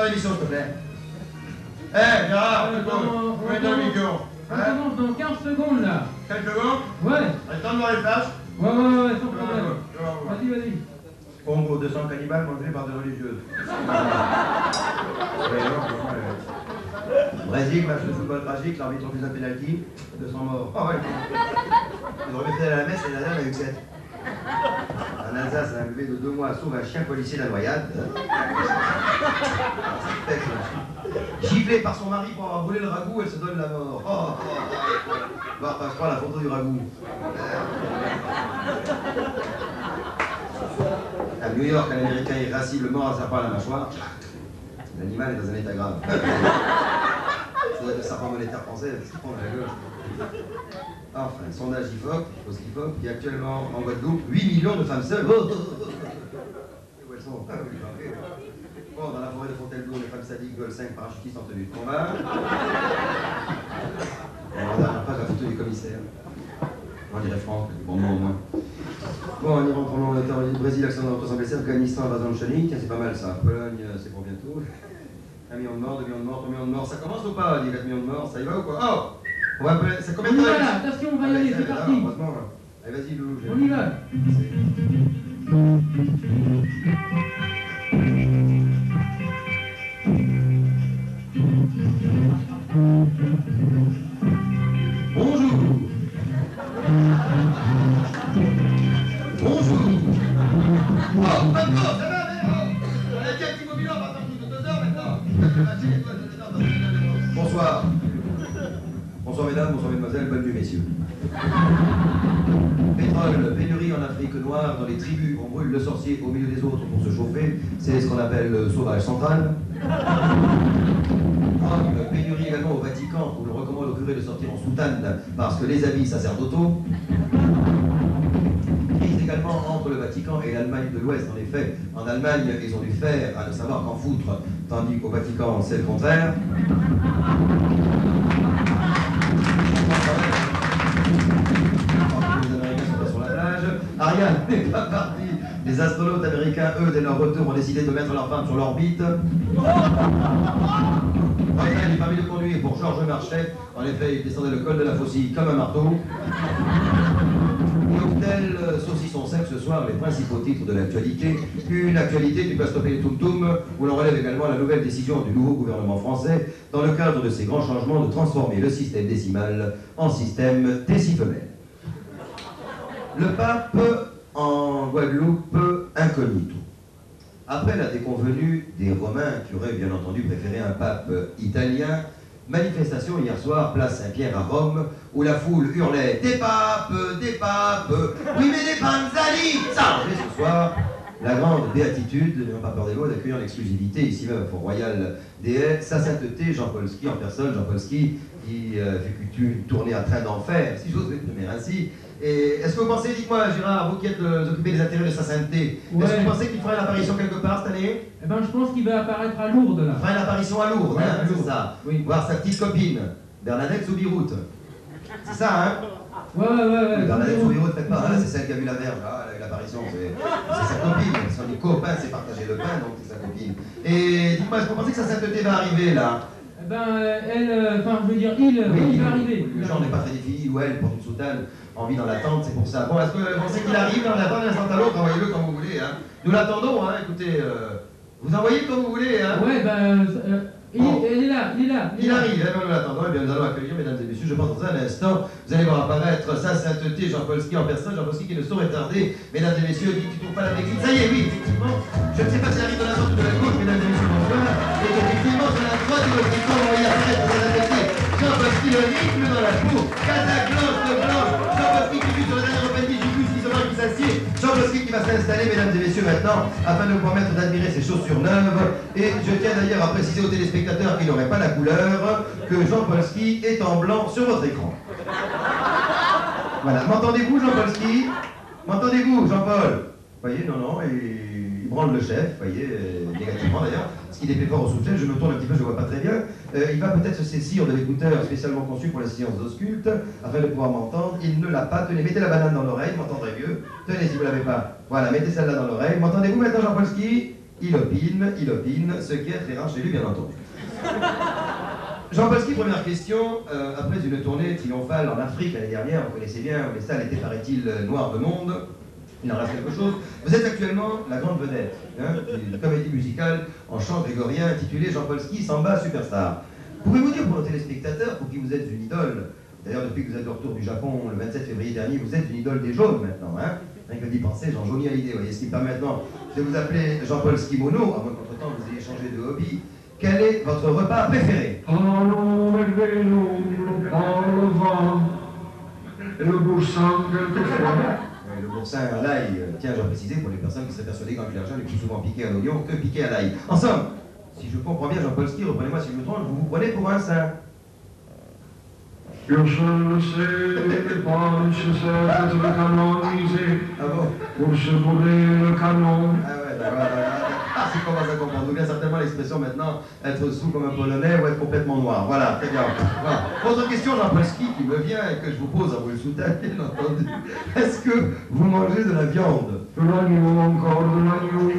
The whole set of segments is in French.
l'émission, s'il te plaît. Eh, Gérard, où est ton micro? On commence dans 15 secondes là. Quelques secondes? Ouais. Attends de voir les flashs. Ouais, sans problème. Vas-y. Congo, 200 cannibales mangés par des religieuses. Brésil, match de football tragique, l'arbitre refuse un pénalty, 200 morts. Oh ouais. Ils ont remis à la messe et la dame a eu 7. En Alsace, un bébé de 2 mois sauve un chien policier de la noyade. Giflée par son mari pour avoir volé le ragoût, elle se donne la mort. Bon, enfin, je prends la photo du ragoût. À New York, un Américain irascible mort à serpent à la mâchoire. L'animal est dans un état grave. Ça doit être le serpent monétaire français, il se prend dans la gueule. Enfin, un sondage IFOP, qui est actuellement en Guadeloupe, 8 millions de femmes seules. Où elles sont? Bon, dans la forêt de Fontainebleau, les femmes sadiques volent 5 parachutistes en tenue de combat. On regarde pas la photo du commissaire. On dirait Franck, bon nom au moins. Bon, on y rentre en Angleterre, Brésil, accident d'auto sans blessé, Afghanistan, invasion de chenilles, tiens, c'est pas mal ça. Pologne, c'est pour bientôt. 1 million de morts, 2 millions de morts, 3 millions de morts, ça commence ou pas? 4 millions de morts, ça y va ou quoi? Oh! On va appeler, c'est combien de temps? Voilà, attention, on va y aller, c'est parti. Heureusement, là. Allez, vas-y, Loulou. On y va. Bonjour. Oh, maintenant, ça va, mais oh! On a dit un petit mobile, on va attendre plus de 2 heures maintenant. Bonsoir. Bonsoir mesdames, bonsoir mesdemoiselles, bonne nuit messieurs. Pétrole, pénurie en Afrique noire, dans les tribus, on brûle le sorcier au milieu des autres pour se chauffer, c'est ce qu'on appelle le sauvage central. Drogue, pénurie également au Vatican, où l'on recommande aux curés de sortir en soutane parce que les habits sacerdotaux. Crise également entre le Vatican et l'Allemagne de l'Ouest, en effet. En Allemagne, ils ont dû faire à ne savoir qu'en foutre, tandis qu'au Vatican, c'est le contraire. Les Américains sont pas sur la plage. Ariane n'est pas partie. Les astronautes américains, eux, dès leur retour, ont décidé de mettre leur femme sur l'orbite. Il est permis de conduire pour Georges Marchais. En effet, il descendait le col de la Faucille comme un marteau. Cocktail, saucisson sec ce soir, les principaux titres de l'actualité. Une actualité du pas stopper les toum-toum, où l'on relève également la nouvelle décision du nouveau gouvernement français dans le cadre de ces grands changements de transformer le système décimal en système décifemel. Le pape en Guadeloupe incognito. Après la déconvenue des Romains qui auraient bien entendu préféré un pape italien, manifestation hier soir, place Saint-Pierre à Rome, où la foule hurlait « Des papes, oui mais des panzani !» Ça, ce soir, la grande béatitude, n'ayant pas peur des mots, d'accueillir l'exclusivité, ici même au Fort-Royal des Haies, sa sainteté, Jean-Paul Ski en personne, Jean-Paul Ski, qui effectue une tournée à train d'enfer, si j'ose m'exprimer ainsi. Et est-ce que vous pensez, dites-moi Gérard, vous qui êtes occupé des intérêts de sa sainteté, ouais. Est-ce que vous pensez qu'il fera une apparition quelque part cette année? Eh ben, je pense qu'il va apparaître à Lourdes là. Il fera une apparition à Lourdes, ouais, hein, c'est ça. Oui. Voir sa petite copine, Bernadette Soubirous. C'est ça, hein? Ouais. Bernadette Soubirous, faites pas, hein, c'est celle qui a vu la verge, ah, elle a eu l'apparition, c'est sa copine. Si on dit copain, c'est partager le pain, donc c'est sa copine. Et dites-moi, est-ce que vous pensez que sa sainteté va arriver là? Eh ben, elle, enfin, je veux dire, il va arriver. Le genre n'est pas très défini, il ou elle porte une soutane, en vie dans l'attente, c'est pour ça. Bon, est-ce que vous pensez qu'il arrive? On l'attend d'un instant à l'autre, envoyez-le comme vous voulez, hein. Nous l'attendons, hein, écoutez, vous envoyez comme vous voulez, hein. Ouais, ben, il est là. Il arrive, hein, nous l'attendons, et bien nous allons accueillir, mesdames et messieurs, je pense dans un instant, vous allez voir apparaître sa sainteté, Jean-Paul Ski en personne, Jean-Paul Ski qui ne saurait tarder, mesdames et messieurs, dit tu trouves pas la médecine, ça y est, oui, effectivement, je ne sais pas s'il arrive de la droite ou de la gauche, mesdames et messieurs, bonsoir, et qu'effectivement, sur la droite, il va envoyer apparaître sa sainteté, Jean-Paul Ski, le rythme dans la cour, Cataclose de blanche, Jean-Paul Ski qui vit sur le dernier appendice du bus, qui se voit, qui s'assied, Jean-Paul Ski qui va s'installer, mesdames et messieurs, maintenant, afin de vous permettre d'admirer ses chaussures neuves, et je tiens d'ailleurs à préciser aux téléspectateurs qui n'auraient pas la couleur, que Jean-Paul Ski est en blanc sur votre écran. Voilà, m'entendez-vous Jean-Paul Ski? M'entendez-vous Jean-Paul? Voyez, non, il branle le chef, voyez, négativement d'ailleurs, ce qui déplaît fort au sous-chef, je me tourne un petit peu, je ne vois pas très bien. Il va peut-être se saisir de l'écouteur spécialement conçu pour les séances auscultes, afin de pouvoir m'entendre. Il ne l'a pas, tenez, mettez la banane dans l'oreille, m'entendrez mieux. Tenez, si vous ne l'avez pas. Voilà, mettez celle-là dans l'oreille. M'entendez-vous maintenant Jean-Paul Ski? il opine, ce qui est très rare chez lui, bien entendu. Jean Polski, première question. Après une tournée triomphale en Afrique l'année dernière, vous connaissez bien, les salles étaient, paraît-il, noires de monde. Il en reste quelque chose. Vous êtes actuellement la grande vedette d'une comédie musicale en chant grégorien intitulée Jean Polski Samba Superstar. Pouvez-vous dire pour nos téléspectateurs, pour qui vous êtes une idole, d'ailleurs depuis que vous êtes de retour du Japon le 27 février dernier, vous êtes une idole des jaunes maintenant, hein? Rien que d'y penser, j'en jaunis à l'idée, voyez, ce qui me permet maintenant de vous appeler Jean-Paul Skimono, à moins qu'entre-temps vous ayez changé de hobby. Quel est votre repas préféré? Allons avec vélo, par le vent, et le boursin quelquefois. Le boursin à l'ail, tiens, j'ai précisé pour les personnes qui seraient persuadées qu'un l'argent est plus souvent piqué à l'oignon que piqué à l'ail. En somme, si je comprends bien Jean-Paul Ski, reprenez-moi si je me trompe, vous vous prenez pour un saint. Je le sais, pas nécessaire d'être canonisé Ah bon? pour se bourrer le canon. Ah ouais, d'accord. Ah, c'est comment ça comprendre. Vous bien certainement l'expression maintenant, être sous comme un polonais ou être complètement noir. Voilà, très bien. Voilà. Autre question, Jean-Paul Ski, qui me vient et que je vous pose à vous le soutien, bien entendu. Est-ce que vous mangez de la viande? De l'agneau, encore de l'agneau,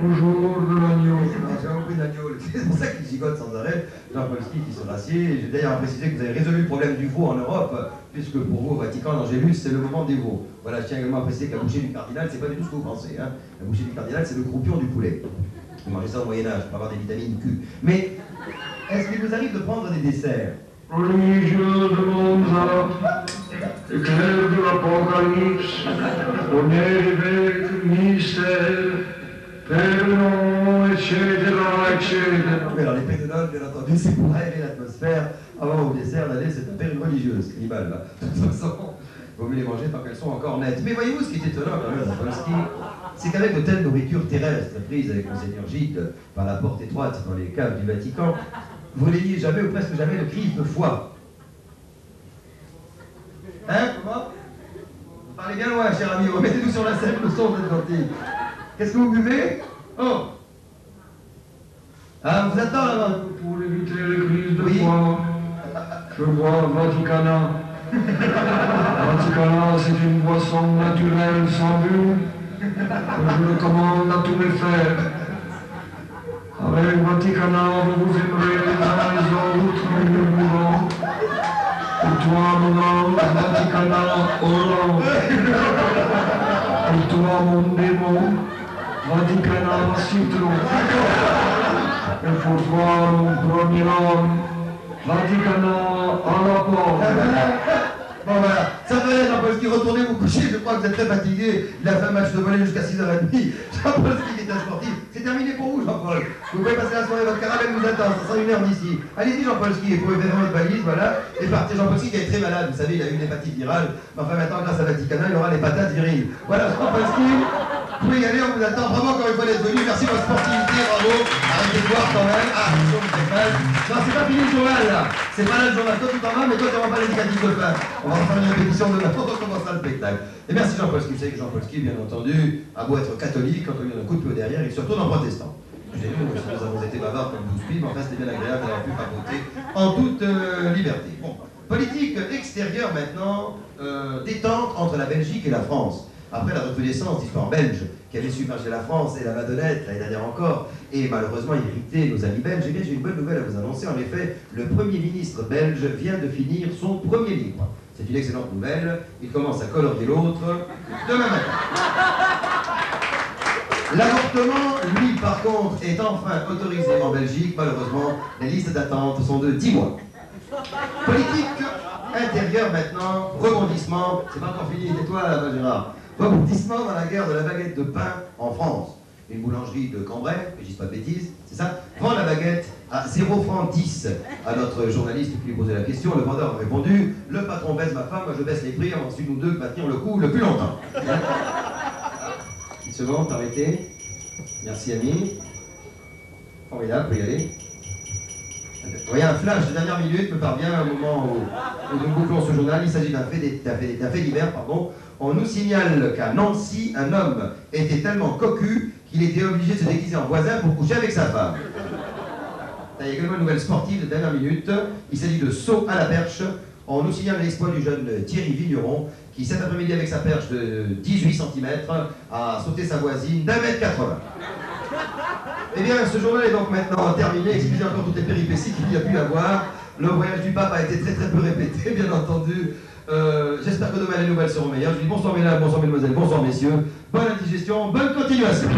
toujours de l'agneau. J'ai compris l'agneau, c'est pour ça qu'il gigote sans arrêt. Jean-Paul Ski qui se rassied. J'ai d'ailleurs précisé que vous avez résolu le problème du veau en Europe, puisque pour vous, au Vatican, l'Angélus, c'est le moment des veaux. Voilà, je tiens également à préciser que la bouchée du cardinal, c'est pas du tout ce que vous pensez. Hein. La bouchée du cardinal, c'est le croupion du poulet. Vous mangez ça au Moyen-Âge pour avoir des vitamines Q. Mais est-ce qu'il vous arrive de prendre des desserts? Religieux de Monza, éclair de l'Apocalypse, honneur évêque, mystère, Père, etc., etc. Oui, alors les pédologues, bien entendu, c'est pour aérer l'atmosphère avant au dessert d'aller se taper une religieuse, cannibale, là. De toute façon, il vaut mieux les manger tant qu'elles sont encore nettes. Mais voyez-vous, ce qui est étonnant quand même, Jean-Paul Ski, c'est qu'avec de telles nourritures terrestres prises avec Monseigneur Gide par la porte étroite dans les caves du Vatican, vous n'ayez jamais ou presque jamais de crise de foie. Hein, comment? Vous parlez bien loin, cher ami, remettez-nous sur la scène le son, vous êtes gentil. Qu'est-ce que vous buvez? Oh! Ah, on vous attend là-bas. Pour éviter les crises de Oui. foie, je bois Vaticana. Vaticana, c'est une boisson naturelle sans but, que je recommande à tous mes frères. Avec Vaticana, vous vous aimerez les uns les autres, nous mourons. Pour toi, mon ange, Vaticana, orange. Pour toi, mon démon, Vaticana, citron. Et pour toi, mon premier homme, Vaticana, à la porte. Bon voilà, ça va Jean-Paul Ski, retournez vous coucher, je crois que vous êtes très fatigué. Il a fait un match de volley jusqu'à 6h30. Jean-Paul Ski qui est un sportif. C'est terminé pour vous, Jean-Paul. Vous pouvez passer la soirée, votre caravane vous attend, ça sera 1h d'ici. Allez-y, Jean-Paul Ski, vous pouvez faire votre valise, voilà, et partez. Jean-Paul Ski qui est très malade, vous savez, il a eu une hépatite virale. Mais enfin, maintenant, grâce à Vaticana, il aura les patates viriles. Voilà, Jean-Paul Ski, vous pouvez y aller, on vous attend. Vraiment, encore une fois, d'être venu. Merci de votre sportivité, bravo. Arrêtez de boire quand même. Ah, attention, vous faites mal. Non, c'est pas fini le journal, là. C'est pas là le journal. Toi, tu t'en vas, mais toi, tu n'auras pas l'indicatif de fin. On va refaire une répétition demain. On recommencera le spectacle. Et merci Jean-Paul Ski. Vous savez que Jean-Paul Ski, bien entendu, a beau être catholique, quand on lui donne un coup de pied au derrière, il se retourne en protestant. J'ai vu, nous avons été bavards comme 12 pieds, mais enfin, c'était bien agréable d'avoir pu papoter en toute liberté. Bon, politique extérieure maintenant, détente entre la Belgique et la France. Après la recrudescence d'histoire belge qui avait submergé la France et la Madonnette l'année dernière encore, et malheureusement irrité nos amis belges, eh bien j'ai une bonne nouvelle à vous annoncer. En effet, le Premier ministre belge vient de finir son premier livre. C'est une excellente nouvelle. Il commence à colorier l'autre demain matin. L'avortement, lui, par contre, est enfin autorisé en Belgique. Malheureusement, les listes d'attente sont de 10 mois. Politique intérieure maintenant, rebondissement. C'est pas encore fini, tais-toi là-bas, Gérard. Rebondissement dans la guerre de la baguette de pain en France. Une boulangerie de Cambrai, que je dis pas de bêtises, c'est ça, vend la baguette à 0 francs 10 à notre journaliste qui lui posait la question. Le vendeur a répondu: le patron baisse ma femme, moi je baisse les prix, ensuite nous deux va tenir le coup le plus longtemps. Petite seconde, arrêtez. Merci ami. Formidable, vous pouvez y aller. Vous voyez, un flash de dernière minute me parvient au moment où nous bouclons ce journal. Il s'agit d'un fait divers, pardon. On nous signale qu'à Nancy, un homme était tellement cocu qu'il était obligé de se déguiser en voisin pour coucher avec sa femme. Il y a également une nouvelle sportive de dernière minute. Il s'agit de saut à la perche. On nous signale l'exploit du jeune Thierry Vigneron, qui cet après-midi avec sa perche de 18 cm a sauté sa voisine d'1,80 m. Eh bien, ce journal est donc maintenant terminé. Excusez encore toutes les péripéties qu'il y a pu y avoir. Le voyage du pape a été très peu répété, bien entendu. J'espère que demain les nouvelles seront meilleures. Je dis bonsoir mesdames, bonsoir mesdemoiselles, bonsoir messieurs. Bonne indigestion, bonne continuation.